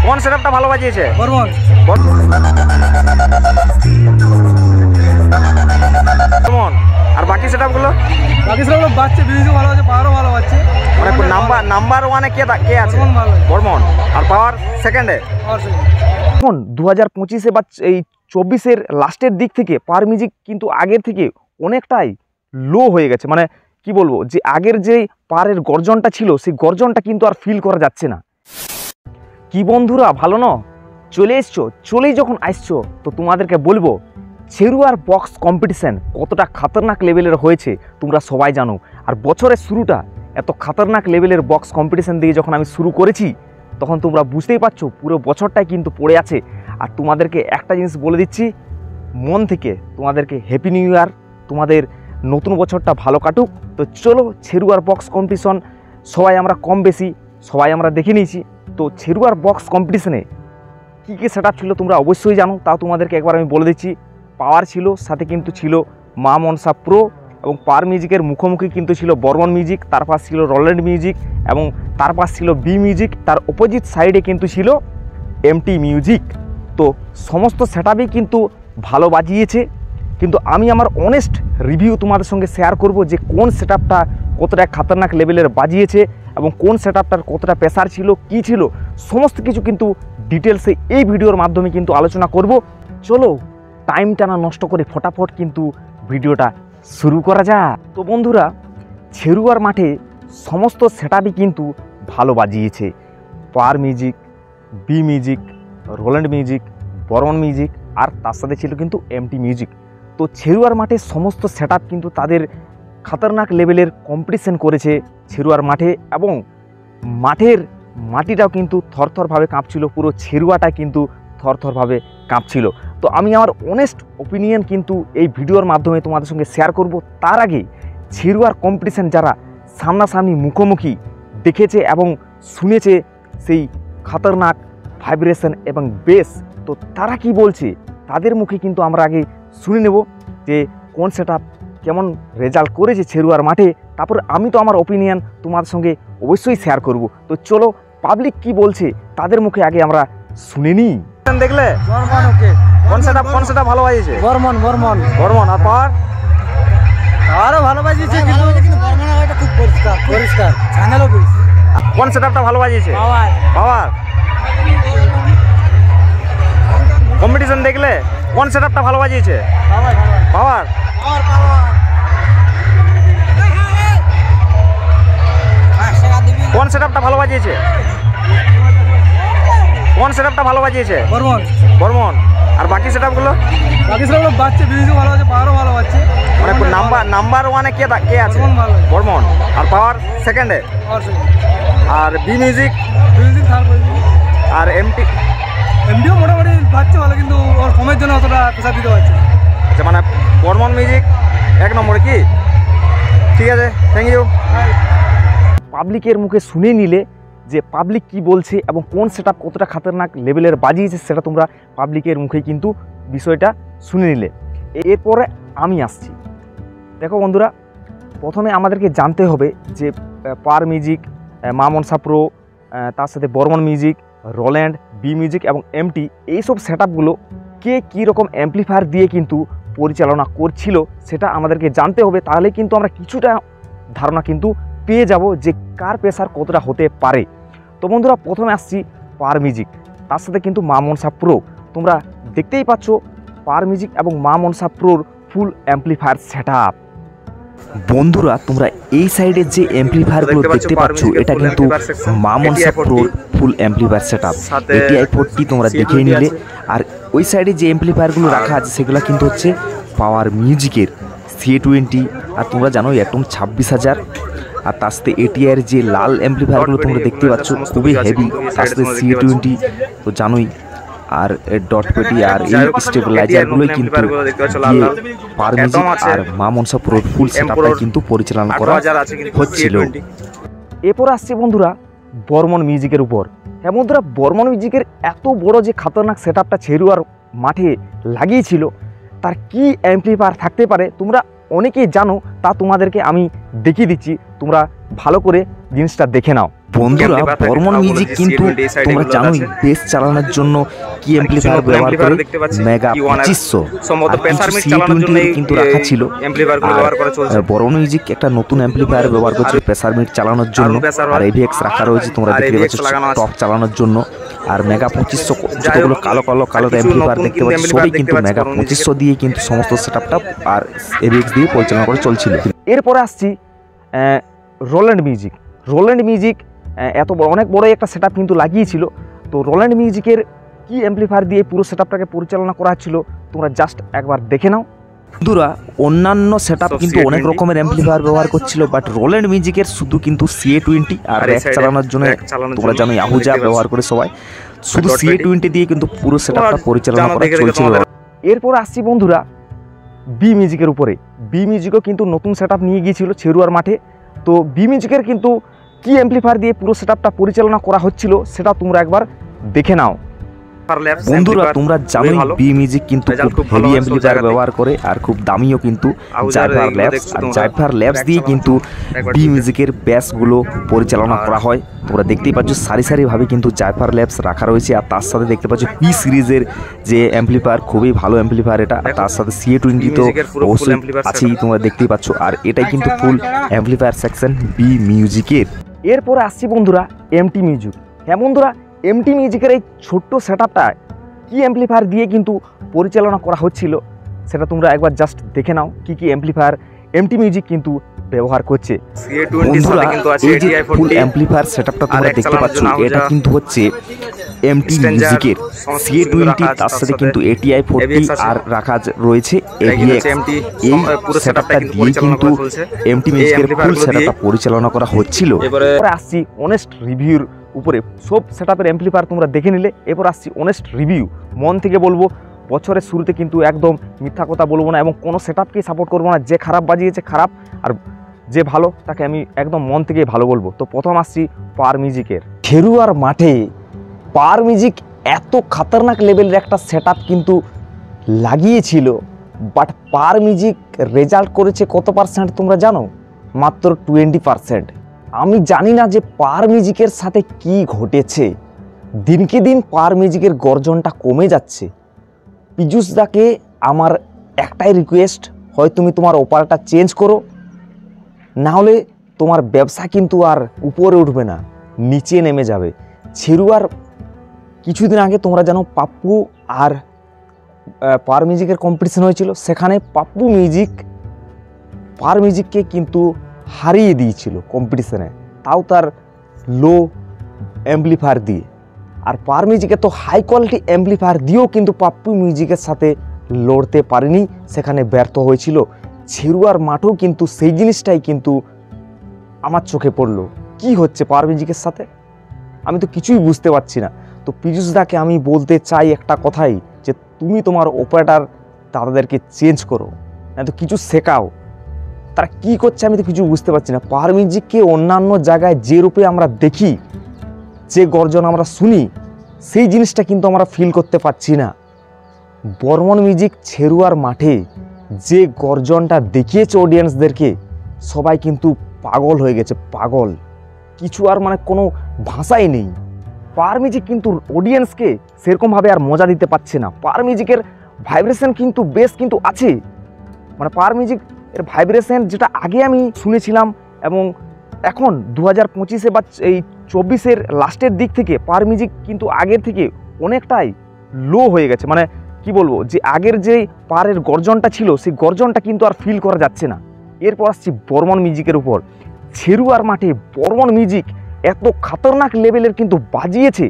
কোন সেটআপটা ভালো বাজিয়েছে? বর্মন। বর্মন। আর বাকি সেটআপগুলো? বাকি সেটআপগুলো বাজছে, মিউজিক ভালো আছে, পাওয়ারও ভালো বাজছে। মানে নাম্বার ওয়ানে কে আছে? বর্মন। আর পাওয়ার সেকেন্ডে? এখন 2025-এ বা এই 24-এর লাস্টের দিক থেকে পাওয়ার মিউজিক কিন্তু আগের থেকে অনেকটাই লো হয়ে গেছে। মানে কি বলবো, যে আগের যে পাওয়ারের গর্জনটা ছিল সেই গর্জনটা কিন্তু আর ফিল করা যাচ্ছে না। কি বন্ধুরা, ভালো না? চলে এসছো, চলেই যখন আসছো তো তোমাদেরকে বলবো ছেরুয়ার বক্স কম্পিটিশান কতটা খাতারনাক লেভেলের হয়েছে তোমরা সবাই জানো। আর বছরের শুরুটা এত খাতারনাক লেভেলের বক্স কম্পিটিশান দিয়ে যখন আমি শুরু করেছি তখন তোমরা বুঝতেই পারছো পুরো বছরটাই কিন্তু পড়ে আছে। আর তোমাদেরকে একটা জিনিস বলে দিচ্ছি, মন থেকে তোমাদেরকে হ্যাপি নিউ ইয়ার, তোমাদের নতুন বছরটা ভালো কাটুক। তো চলো ছেরুয়ার বক্স কম্পিটিশন সবাই আমরা কম বেশি সবাই আমরা দেখে নিয়েছি। তো ছেরুয়ার বক্স কম্পিটিশনে কী কী সেটআপ ছিল তোমরা অবশ্যই জানো, তাও তোমাদেরকে একবার আমি বলে দিচ্ছি। পাওয়ার ছিল, সাথে কিন্তু ছিল মা মনসা প্রো, এবং পাওয়ার মিউজিকের মুখোমুখি কিন্তু ছিল বর্মন মিউজিক, তার পাশ ছিল রল্যান্ড মিউজিক, এবং তার পাশ ছিল বি মিউজিক, তার অপোজিট সাইডে কিন্তু ছিল এমটি মিউজিক। তো সমস্ত সেটআপই কিন্তু ভালো বাজিয়েছে, কিন্তু আমি আমার অনেস্ট রিভিউ তোমাদের সঙ্গে শেয়ার করব যে কোন সেটআপটা কতটা খাতারনাক লেভেলের বাজিয়েছে এবং কোন সেটআপটার কতটা প্রেসার ছিল, কি ছিল, সমস্ত কিছু কিন্তু ডিটেলসে এই ভিডিওর মাধ্যমে কিন্তু আলোচনা করব। চলো টাইমটা না নষ্ট করে ফটাফট কিন্তু ভিডিওটা শুরু করা যাক। তো বন্ধুরা, ছেরুয়ার মাঠে সমস্ত সেটআপই কিন্তু ভালো বাজিয়েছে। Power music, B music, Roland music, Burman music, আর তার সাথে ছিল কিন্তু এমটি মিউজিক। তো ছেরুয়ার মাঠে সমস্ত সেটআপ কিন্তু তাদের খাতারনাক লেভেলের কম্পিটিশন করেছে ছেরুয়ার মাঠে, এবং মাঠের মাটিটাও কিন্তু থরথরভাবে কাঁপছিল, পুরো ছেরুয়াটা কিন্তু থরথরভাবে কাঁপছিল। তো আমি আমার অনেস্ট ওপিনিয়ন কিন্তু এই ভিডিওর মাধ্যমে তোমাদের সঙ্গে শেয়ার করব। তার আগে ছেরুয়ার কম্পিটিশন যারা সামনাসামনি মুখোমুখি দেখেছে এবং শুনেছে সেই খাতারনাক ভাইব্রেশন এবং বেস, তো তারা কি বলছে তাদের মুখে কিন্তু আমরা আগে শুনে নেব যে কোন সেটআপ কেমন রেজাল্ট করেছে ছেরুয়ার মাঠে। তারপর আমি তো আমার ওপিনিয়ন তোমাদের সঙ্গে অবশ্যই শেয়ার করব। তো চলো পাবলিক কি বলছে তাদের মুখে আগে আমরা শুনে নিই। দেখলে বর্মন। ওকে, কোন সেটআপ ভালো বাজিয়েছে? বর্মন। বর্মন। আর পাওয়ার? আরো ভালো বাজিয়েছে, কিন্তু বর্মনের আওয়াজটা খুব পরিষ্কার চ্যানেলও বেশ। কোন সেটআপটা ভালো বাজিয়েছে? পাওয়ার। কম্পিটিশন দেখলে কোন সেটআপটা ভালো বাজিয়েছে? পাওয়ার। কোন সেটআপটা ভালো বাজিয়েছে? বর্মন। আর বাকি সেটআপগুলো? বাজছে, মিউজিক ভালো আছে, পাওয়ারও ভালো বাজছে। মানে নাম্বার ওয়ানে কে আছে? বর্মন। আর পাওয়ার সেকেন্ডে? আর বি মিউজিক? আর এমডিও মোটামুটি বাজছে ভালো, কিন্তু ওর ফর্মের জন্য অতটা প্রেসার দিতে পারছে। আচ্ছা, মানে বর্মন মিউজিক এক নম্বরে কি? ঠিক আছে, থ্যাংক ইউ। পাবলিকের মুখে শুনে নিলে যে পাবলিক কি বলছে এবং কোন সেটআপ কতটা খাতারনাক লেভেলের বাজিয়েছে সেটা তোমরা পাবলিকের মুখে কিন্তু বিষয়টা শুনে নিলে। এরপরে আমি আসছি। দেখো বন্ধুরা, প্রথমে আমাদেরকে জানতে হবে যে পাওয়ার মিউজিক, মা মনসা প্রো, তার সাথে Barman music, Roland, B music এবং এমটি, এইসব সেটআপগুলো কে কী রকম অ্যাম্পলিফায়ার দিয়ে কিন্তু পরিচালনা করছিল সেটা আমাদেরকে জানতে হবে। তাহলে কিন্তু আমরা কিছুটা ধারণা কিন্তু পেয়ে যাব যে কার প্রেসার কতটা হতে পারে। তো বন্ধুরা, প্রথমে আসছি পাওয়ার মিউজিক, তার সাথে কিন্তু মা মনসা প্রো। তোমরা দেখতেই পাচ্ছ পাওয়ার মিউজিক এবং মা মনসা প্রোর ফুল অ্যাম্পলিফায়ার সেটআপ। বন্ধুরা, তোমরা এই সাইডের যে অ্যাম্পলিফায়ারগুলো দেখতে পাচ্ছ এটা কিন্তু মা মনসা প্রোর ফুল অ্যাম্পলিফায়ার সেটআপ। এটিআই 40 তোমরা দেখেই নিলে। আর ওই সাইডে যে অ্যাম্পলিফায়ারগুলো রাখা আছে সেগুলো কিন্তু হচ্ছে পাওয়ার মিউজিকের CA20। আর তোমরা জানো একদম 26,000। আর তার সাথে এটিআইয়ের যে লাল অ্যাম্পলিফায়ারগুলো তোমরা দেখতে পাচ্ছ খুবই হেভি, তার সাথে CA20 তো জানোই। আর ডট পেটি আর এই স্টেবিলাইজারগুলোই কিন্তু দিয়ে পাওয়ার মিউজিক আর মা মনসা প্রোর ফুল সেটআপটা কিন্তু পরিচালনা করা হচ্ছিল। এরপর আসছে বন্ধুরা বর্মন মিউজিকের উপর। হ্যাঁ বন্ধুরা, বর্মন মিউজিকের এত বড় যে খাতারনাক সেটআপটা ছেরুয়ার মাঠে লাগিয়েছিল তার কি অ্যাম্পলিফায়ার থাকতে পারে তোমরা অনেকেই জানো, তা তোমাদেরকে আমি দেখিয়ে দিচ্ছি, তোমরা ভালো করে জিনিসটা দেখে নাও। বন্ধুরা বর্মন মিউজিক কিন্তু তোমরা জানোই বেস চালানোর জন্য কি অ্যাম্পলিফায়ার ব্যবহার করে মেগা 2500 কিন্তু রাখা ছিল। বর্মন মিউজিক একটা নতুন অ্যাম্পলিফায়ার ব্যবহার করছে প্রেসার মিট চালানোর জন্য, আর এভিএক্স রাখা রয়েছে তোমরা দেখতে পাচ্ছ টপ চালানোর জন্য। আর মেগা 2500 যতগুলো কালো কালো কালো অ্যাম্পলিফায়ার দেখতে পাচ্ছ সবই কিন্তু মেগা 2500 দিয়ে কিন্তু সমস্ত সেটআপটা আর এভিএক্স দিয়ে পরিচালনা করে চলছিল। এরপরে আসছি রোল্যান্ড মিউজিক। রোল্যান্ড মিউজিক এত বড় অনেক বড় একটা সেটআপ কিন্তু লাগিয়েছিল। তো রোল্যান্ড মিউজিকের কি অ্যাম্পলিফায়ার দিয়ে পুরো সেটআপটাকে পরিচালনা করা হচ্ছিল তোমরা জাস্ট একবার দেখে নাও। বন্ধুরা অন্যান্য সেটআপ কিন্তু অনেক রকমের অ্যাম্পলিফায়ার ব্যবহার করছিল, বাট রোল্যান্ড মিউজিকের শুধু কিন্তু CA20 আর র্যাক চালানোর জন্য তোমরা জানো আহুজা ব্যবহার করে সবাই, শুধু CA20 দিয়ে কিন্তু পুরো সেটআপটা পরিচালনা করা চলছিল। এরপর আসছি বন্ধুরা বি মিউজিকের উপরে। বি মিউজিকও কিন্তু নতুন সেটআপ নিয়ে গিয়েছিল ছেরুয়ার মাঠে। তো বি মিউজিকের কিন্তু কি অ্যাম্পলিফায়ার দিয়ে পুরো সেটআপটা পরিচালনা করা হচ্ছিল সেটা তোমরা একবার দেখে নাও। বন্ধুরা তোমরা জানোই বি মিউজিক কিন্তু খুব হেভি অ্যাম্পলিফায়ার ব্যবহার করে আর খুব দামিও কিন্তু জাইফার ল্যাবস, আর জাইফার ল্যাবস দিয়ে কিন্তু বি মিউজিকের ব্যাসগুলো পরিচালনা করা হয়। তোমরা দেখতেই পাচ্ছ সারি সারিভাবে কিন্তু জাইফার ল্যাবস রাখা রয়েছে, আর তার সাথে দেখতে পাচ্ছ পি সিরিজের যে অ্যাম্পলিফায়ার খুবই ভালো অ্যাম্পলিফায়ার এটা, আর তার সাথে CA20 তো অবশ্যই আছেই তোমরা দেখতেই পাচ্ছ। আর এটাই কিন্তু ফুল অ্যাম্পলিফায়ার সেকশন বি মিউজিকের। এরপরে আসছি বন্ধুরা এমটি মিউজিক। হ্যাঁ বন্ধুরা এমটি মিউজিকের এই ছোট্ট সেটআপটা কি অ্যাম্পলিফায়ার দিয়ে কিন্তু পরিচালনা করা হচ্ছিল সেটা তোমরা একবার জাস্ট দেখে নাও কি কি অ্যাম্পলিফায়ার এমটি মিউজিক কিন্তু ব্যবহার করছে। বন্ধুরা এই যে ফুল অ্যাম্পলিফায়ার সেটআপটা তোমরা দেখতে পাচ্ছ এটা কিন্তু হচ্ছে এমটি মিউজিকের CA20, তার সাথে কিন্তু ATI 40 আর রাখা রয়েছে AVX। এই সেটআপটা দিয়ে কিন্তু এমটি মিউজিকের ফুল সেটআপটা পরিচালনা করা হচ্ছিল। এবারে আসছি অনেস্ট রিভিউর উপরে। সব সেটআপের অ্যাম্পলিফায়ার তোমরা দেখে নিলে, এরপর আসছি অনেস্ট রিভিউ। মন থেকে বলবো, বছরের শুরুতে কিন্তু একদম মিথ্যা কথা বলবো না এবং কোনো সেটআপকেই সাপোর্ট করবো না। যে খারাপ বাজিয়েছে খারাপ, আর যে ভালো তাকে আমি একদম মন থেকে ভালো বলবো। তো প্রথম আসছি পাওয়ার মিউজিকের। খেরুয়ার মাঠে পাওয়ার মিউজিক এত খাতারনাক লেভেলের একটা সেটআপ কিন্তু লাগিয়েছিল, বাট পাওয়ার মিউজিক রেজাল্ট করেছে কত পার্সেন্ট তোমরা জানো? মাত্র 20%। আমি জানি না যে পাওয়ার মিউজিকের সাথে কি ঘটেছে, দিনকে দিন পাওয়ার মিউজিকের গর্জনটা কমে যাচ্ছে। পীযুষ দাকে আমার একটাই রিকোয়েস্ট, হয় তুমি তোমার অপারেটর চেঞ্জ করো, না হলে তোমার ব্যবসা কিন্তু আর উপরে উঠবে না, নিচে নেমে যাবে। ছেরুয়ার কিছুদিন আগে তোমরা জানো পাপ্পু আর পাওয়ার মিউজিকের কম্পিটিশন হয়েছিল, সেখানে পাপ্পু মিউজিক পাওয়ার মিউজিককে কিন্তু হারিয়ে দিয়েছিল কম্পিটিশনে, তাও তার লো অ্যাম্পলিফায়ার দিয়ে। আর পাওয়ার মিউজিকে তো হাই কোয়ালিটি অ্যাম্পলিফায়ার দিয়েও কিন্তু পাপ্পু মিউজিকের সাথে লড়তে পারেনি, সেখানে ব্যর্থ হয়েছিল। ছেরুয়ার মাঠেও কিন্তু সেই জিনিসটাই কিন্তু আমার চোখে পড়লো। কি হচ্ছে পাওয়ার মিউজিকের সাথে আমি তো কিছুই বুঝতে পারছি না। তো পীযুষ দাকে আমি বলতে চাই একটা কথাই, যে তুমি তোমার অপারেটর তাদেরকে চেঞ্জ করো, না তো কিছু শেখাও। তারা কি করছে আমি তো কিছু বুঝতে পারছি না। পাওয়ার মিউজিককে অন্যান্য জায়গায় যে রূপে আমরা দেখি, যে গর্জন আমরা শুনি, সেই জিনিসটা কিন্তু আমরা ফিল করতে পারছি না। বর্মন মিউজিক ছেরুয়ার মাঠে যে গর্জনটা দেখিয়েছে অডিয়েন্সদেরকে, সবাই কিন্তু পাগল হয়ে গেছে, পাগল। কিছু আর মানে কোনো ভাষাই নেই। পাওয়ার মিউজিক কিন্তু অডিয়েন্সকে সেরকমভাবে আর মজা দিতে পারছে না। পাওয়ার মিউজিকের ভাইব্রেশন কিন্তু বেশ কিন্তু আছে, মানে পাওয়ার মিউজিক এর ভাইব্রেশন যেটা আগে আমি শুনেছিলাম এবং এখন 2025-এ বা এই 24-এর লাস্টের দিক থেকে পাওয়ার মিউজিক কিন্তু আগের থেকে অনেকটাই লো হয়ে গেছে। মানে কি বলবো, যে আগের যে পাওয়ারের গর্জনটা ছিল সেই গর্জনটা কিন্তু আর ফিল করা যাচ্ছে না। এরপর আসছি বর্মন মিউজিকের উপর। ছেরুয়ার মাঠে বর্মন মিউজিক এত খাতারনাক লেভেলের কিন্তু বাজিয়েছে,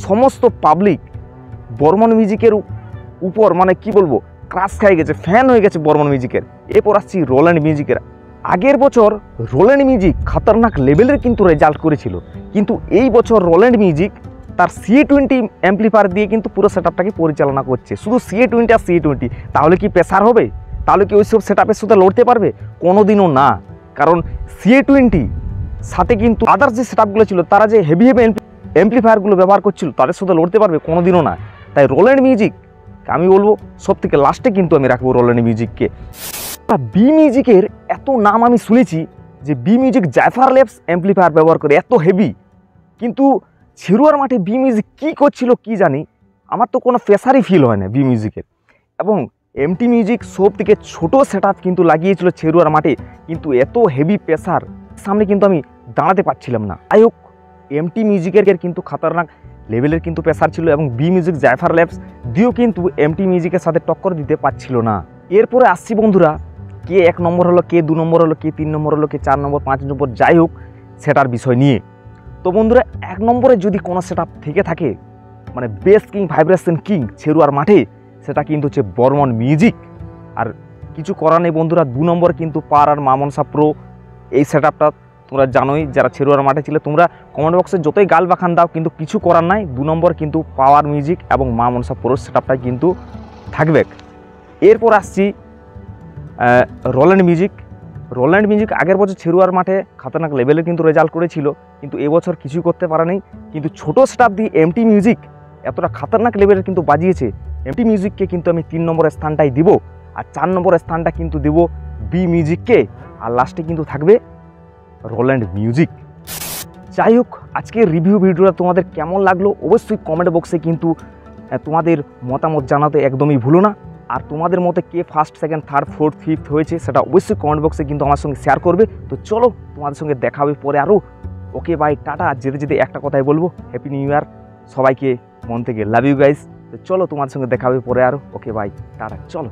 সমস্ত পাবলিক বর্মন মিউজিকের উপর মানে কি বলবো ক্রাশ খাই গেছে, ফ্যান হয়ে গেছে বর্মন মিউজিকের। এরপর আসছি রোল্যান্ড মিউজিকের। আগের বছর রোল্যান্ড মিউজিক খাতারনাক লেভেলের কিন্তু রেজাল্ট করেছিল, কিন্তু এই বছর রোল্যান্ড মিউজিক তার CA20 অ্যাম্পলিফায়ার দিয়ে কিন্তু পুরো সেটআপটাকে পরিচালনা করছে। শুধু CA20 আর CA20, তাহলে কি প্রেসার হবে? তাহলে কি ওইসব সেটআপের সাথে লড়তে পারবে? কোনোদিনও না। কারণ CA20 সাথে কিন্তু আদার্স যে সেটআপগুলো ছিল, তারা যে হেভি হেভি অ্যাম্পলিফায়ারগুলো ব্যবহার করছিল, তাদের সাথে লড়তে পারবে? কোনোদিনও না। তাই রোল্যান্ড মিউজিক আমি বলবো সব থেকে লাস্টে কিন্তু আমি রাখবো রোল্যান্ড মিউজিককে। বি মিউজিকের এত নাম আমি শুনেছি যে বি মিউজিক জাইফার ল্যাবস অ্যাম্পলিফায়ার ব্যবহার করে, এত হেভি কিন্তু ছেড়ুয়ার মাঠে বি মিউজিক কী করছিল কি জানি, আমার তো কোনো প্রেসারই ফিল হয় না বি মিউজিকের। এবং এমটি মিউজিক সব থেকে ছোটো সেট আপ কিন্তু লাগিয়েছিল ছেড়ুয়ার মাঠে, কিন্তু এত হেভি প্রেসার সামনে কিন্তু আমি দাঁড়াতে পারছিলাম না। যাই হোক, এমটি মিউজিকের কিন্তু খাতারনাক লেভেলের কিন্তু প্রেসার ছিল এবং বি মিউজিক জাইফার ল্যাবস দিয়েও কিন্তু এমটি মিউজিকের সাথে টক্কর দিতে পারছিল না। এরপরে আসছি বন্ধুরা, কে 1 নম্বর হলো, কে 2 নম্বর হলো, কে 3 নম্বর হলো, কে 4 নম্বর, 5 নম্বর, যাই হোক সেটার বিষয় নিয়ে। তো বন্ধুরা, 1 নম্বরে যদি কোনো সেট আপ থেকে থাকে, মানে বেস কিং, ভাইব্রেশন কিং ছেড়ুয়ার মাঠে, সেটা কিন্তু হচ্ছে বর্মন মিউজিক। আর কিছু করার নেই বন্ধুরা, 2 নম্বর কিন্তু পাওয়ার আর মা মনসা প্রো। এই সেট আপটা তোমরা জানোই, যারা ছেড়ুয়ার মাঠে ছিল, তোমরা কমেন্ট বক্সে যতই গাল বাখান দাও, কিন্তু কিছু করার নাই, 2 নম্বর কিন্তু পাওয়ার মিউজিক এবং মা মনসা প্রোর সেট আপটাই কিন্তু থাকবে। এরপর আসছি রোল্যান্ড মিউজিক। রোল্যান্ড মিউজিক আগের বছর ছেড়ুয়ার মাঠে খাতারনাক লেভেলে কিন্তু রেজাল্ট করেছিল, কিন্তু এবছর কিছুই করতে পারে নাই। কিন্তু ছোটো সেট আপ দিয়ে এমটি মিউজিক এতটা খাতারনাক লেভেলের কিন্তু বাজিয়েছে। এমটি মিউজিককে কিন্তু আমি 3 নম্বরের স্থানটাই দিব, আর 4 নম্বরের স্থানটা কিন্তু দেব বি মিউজিককে, আর লাস্টে কিন্তু থাকবে রোল্যান্ড মিউজিক। যাই হোক, আজকের রিভিউ ভিডিওটা তোমাদের কেমন লাগলো অবশ্যই কমেন্ট বক্সে কিন্তু তোমাদের মতামত জানাতে একদমই ভুলো না। আর তোমাদের মতে কে first, second, third, fourth, fifth হয়েছে সেটা অবশ্যই কমেন্ট বক্সে কিন্তু আমার সঙ্গে শেয়ার করবে। তো চলো, তোমাদের সঙ্গে দেখা হবে পরে আরও। Okay bye, tata. যেতে যেতে একটা কথাই বলবো, হ্যাপি নিউ ইয়ার সবাইকে মন থেকে, লাভ ইউ গাইস। তো চলো, তোমাদের সঙ্গে দেখা হবে পরে আরও। ওকে বাই, টাটা, চলো।